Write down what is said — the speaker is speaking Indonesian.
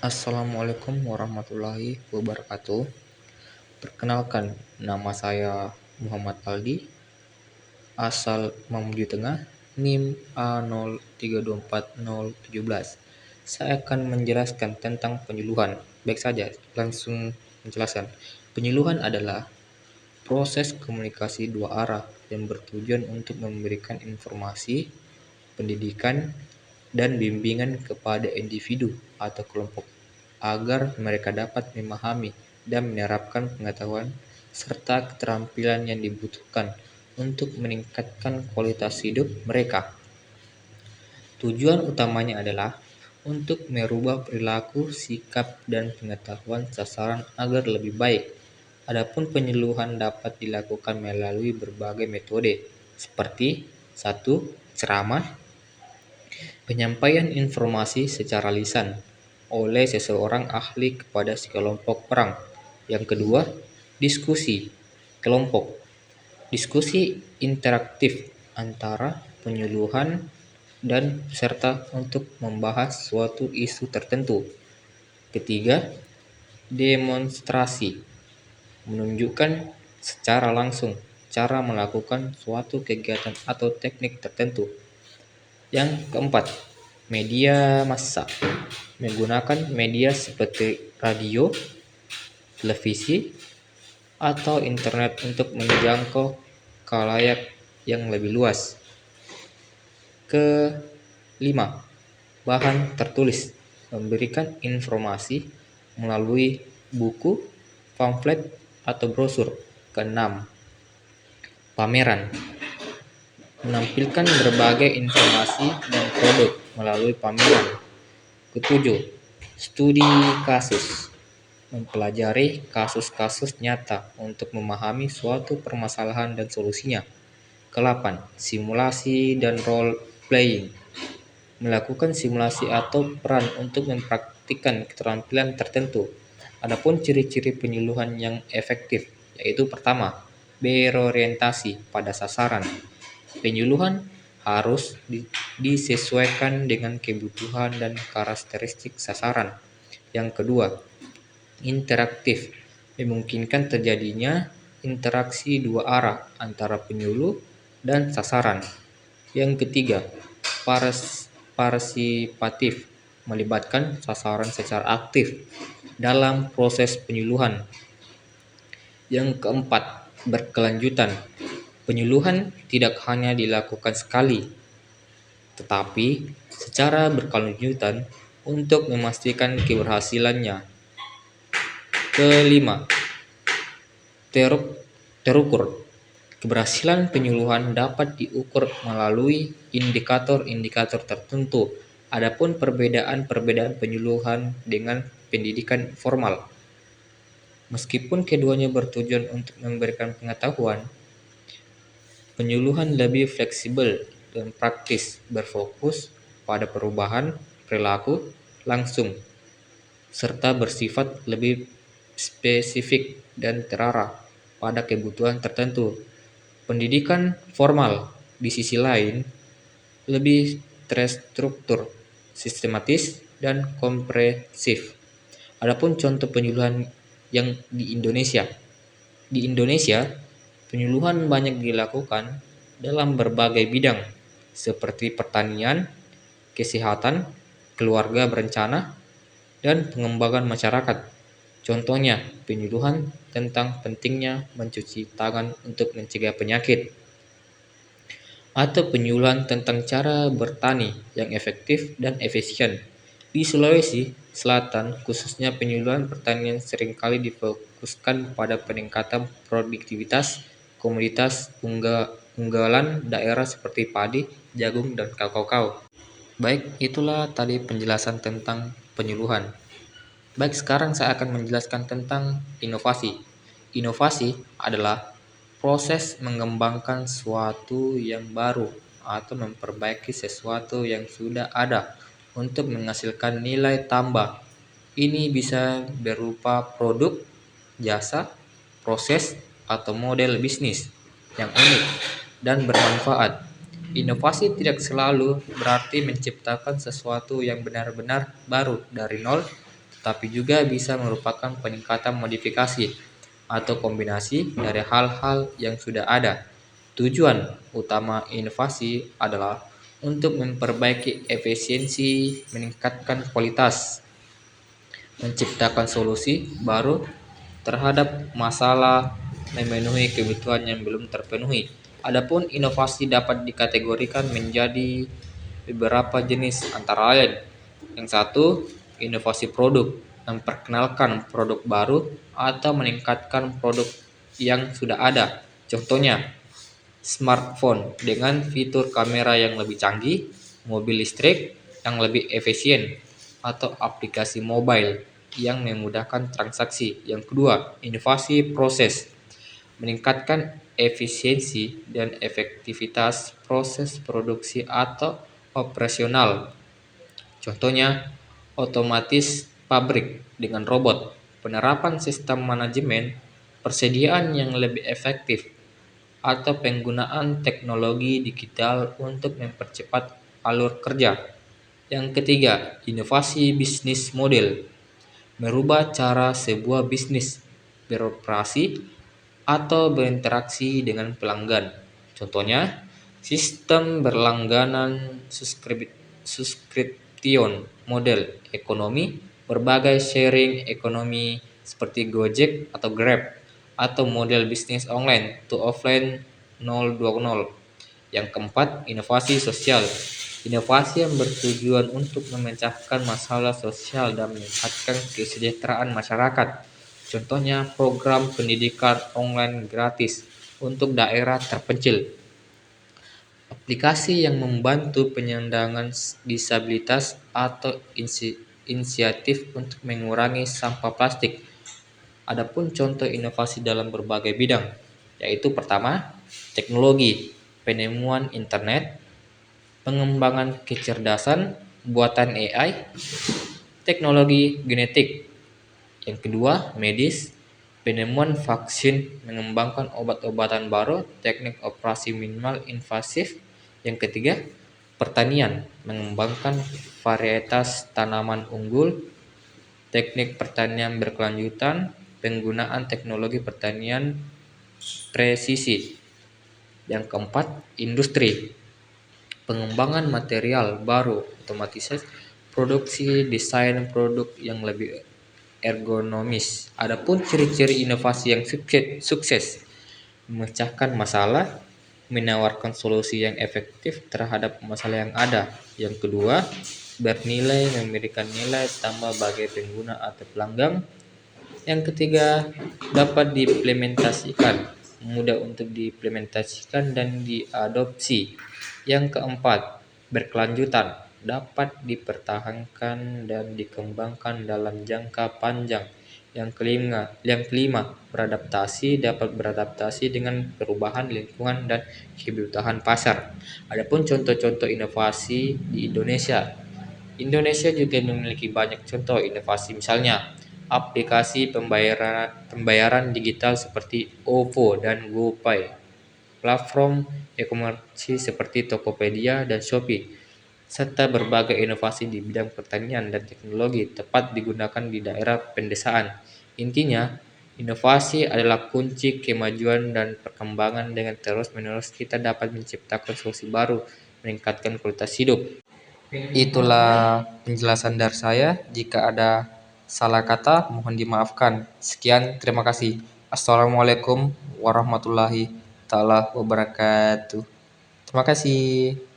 Assalamualaikum warahmatullahi wabarakatuh. Perkenalkan, nama saya Muhammad Aldi, asal Mamuju Tengah, NIM A0324017. Saya akan menjelaskan tentang penyuluhan. Baik saja, langsung menjelaskan. Penyuluhan adalah proses komunikasi dua arah yang bertujuan untuk memberikan informasi, pendidikan, dan bimbingan kepada individu atau kelompok agar mereka dapat memahami dan menerapkan pengetahuan serta keterampilan yang dibutuhkan untuk meningkatkan kualitas hidup mereka. Tujuan utamanya adalah untuk merubah perilaku, sikap, dan pengetahuan sasaran agar lebih baik. Adapun penyuluhan dapat dilakukan melalui berbagai metode, seperti 1. Ceramah, penyampaian informasi secara lisan oleh seseorang ahli kepada sekelompok orang. Yang kedua, diskusi kelompok. Diskusi interaktif antara penyuluhan dan peserta untuk membahas suatu isu tertentu. Ketiga, demonstrasi. Menunjukkan secara langsung cara melakukan suatu kegiatan atau teknik tertentu. Yang keempat, media massa. Menggunakan media seperti radio, televisi, atau internet untuk menjangkau khalayak yang lebih luas. Kelima, bahan tertulis. Memberikan informasi melalui buku, pamflet, atau brosur. Keenam, pameran. Menampilkan berbagai informasi dan produk melalui pameran. Ketujuh, studi kasus. Mempelajari kasus-kasus nyata untuk memahami suatu permasalahan dan solusinya. Ke-8, simulasi dan role playing. Melakukan simulasi atau peran untuk mempraktikkan keterampilan tertentu. Adapun ciri-ciri penyuluhan yang efektif, yaitu pertama, berorientasi pada sasaran. Penyuluhan harus disesuaikan dengan kebutuhan dan karakteristik sasaran. Yang kedua, interaktif, memungkinkan terjadinya interaksi dua arah antara penyuluh dan sasaran. Yang ketiga, partisipatif, melibatkan sasaran secara aktif dalam proses penyuluhan. Yang keempat, berkelanjutan. Penyuluhan tidak hanya dilakukan sekali, tetapi secara berkelanjutan untuk memastikan keberhasilannya. Kelima, terukur. Keberhasilan penyuluhan dapat diukur melalui indikator-indikator tertentu. Adapun perbedaan penyuluhan dengan pendidikan formal. Meskipun keduanya bertujuan untuk memberikan pengetahuan, penyuluhan lebih fleksibel dan praktis, berfokus pada perubahan perilaku langsung, serta bersifat lebih spesifik dan terarah pada kebutuhan tertentu. Pendidikan formal, di sisi lain, lebih terstruktur, sistematis, dan komprehensif. Adapun contoh penyuluhan yang di Indonesia. Di Indonesia, penyuluhan banyak dilakukan dalam berbagai bidang, seperti pertanian, kesehatan, keluarga berencana, dan pengembangan masyarakat. Contohnya, penyuluhan tentang pentingnya mencuci tangan untuk mencegah penyakit, atau penyuluhan tentang cara bertani yang efektif dan efisien. Di Sulawesi Selatan, khususnya penyuluhan pertanian seringkali difokuskan pada peningkatan produktivitas komoditas unggalan daerah seperti padi, jagung, dan kakao. Baik, itulah tadi penjelasan tentang penyuluhan. Baik, sekarang saya akan menjelaskan tentang inovasi. Inovasi adalah proses mengembangkan sesuatu yang baru atau memperbaiki sesuatu yang sudah ada untuk menghasilkan nilai tambah. Ini bisa berupa produk, jasa, proses, atau model bisnis yang unik dan bermanfaat. Inovasi tidak selalu berarti menciptakan sesuatu yang benar-benar baru dari nol, tapi juga bisa merupakan peningkatan modifikasi atau kombinasi dari hal-hal yang sudah ada. Tujuan utama inovasi adalah untuk memperbaiki efisiensi, meningkatkan kualitas, menciptakan solusi baru terhadap masalah, memenuhi kebutuhan yang belum terpenuhi. Adapun inovasi dapat dikategorikan menjadi beberapa jenis antara lain. Yang satu, inovasi produk, memperkenalkan produk baru atau meningkatkan produk yang sudah ada. Contohnya, smartphone dengan fitur kamera yang lebih canggih, mobil listrik yang lebih efisien, atau aplikasi mobile yang memudahkan transaksi. Yang kedua, inovasi proses, meningkatkan efisiensi dan efektivitas proses produksi atau operasional. Contohnya, otomatis pabrik dengan robot, penerapan sistem manajemen, persediaan yang lebih efektif, atau penggunaan teknologi digital untuk mempercepat alur kerja. Yang ketiga, inovasi bisnis model, merubah cara sebuah bisnis beroperasi atau berinteraksi dengan pelanggan. Contohnya, sistem berlangganan subscription model ekonomi, berbagai sharing ekonomi seperti Gojek atau Grab, atau model bisnis online to offline 020. Yang keempat, inovasi sosial. Inovasi yang bertujuan untuk memecahkan masalah sosial dan meningkatkan kesejahteraan masyarakat. Contohnya program pendidikan online gratis untuk daerah terpencil, aplikasi yang membantu penyandang disabilitas, atau inisiatif untuk mengurangi sampah plastik. Adapun contoh inovasi dalam berbagai bidang, yaitu pertama, teknologi, penemuan internet, pengembangan kecerdasan buatan AI, teknologi genetik. Yang kedua, medis, penemuan vaksin, mengembangkan obat-obatan baru, teknik operasi minimal invasif. Yang ketiga, pertanian, mengembangkan varietas tanaman unggul, teknik pertanian berkelanjutan, penggunaan teknologi pertanian presisi. Yang keempat, industri, pengembangan material baru, otomatisasi produksi, desain produk yang lebih ergonomis. Adapun ciri-ciri inovasi yang sukses, memecahkan masalah, menawarkan solusi yang efektif terhadap masalah yang ada. Yang kedua, bernilai, memberikan nilai tambah bagi pengguna atau pelanggan. Yang ketiga, dapat diimplementasikan, mudah untuk diimplementasikan dan diadopsi. Yang keempat, berkelanjutan, dapat dipertahankan dan dikembangkan dalam jangka panjang. Yang kelima, beradaptasi, dapat beradaptasi dengan perubahan lingkungan dan kebutuhan pasar. Adapun contoh-contoh inovasi di Indonesia. Indonesia juga memiliki banyak contoh inovasi, misalnya aplikasi pembayaran digital seperti OVO dan GoPay, platform e-commerce seperti Tokopedia dan Shopee, serta berbagai inovasi di bidang pertanian dan teknologi tepat digunakan di daerah pedesaan. Intinya, inovasi adalah kunci kemajuan dan perkembangan. Dengan terus-menerus kita dapat menciptakan solusi baru, meningkatkan kualitas hidup. Itulah penjelasan dari saya. Jika ada salah kata, mohon dimaafkan. Sekian, terima kasih. Assalamualaikum warahmatullahi taala wabarakatuh. Terima kasih.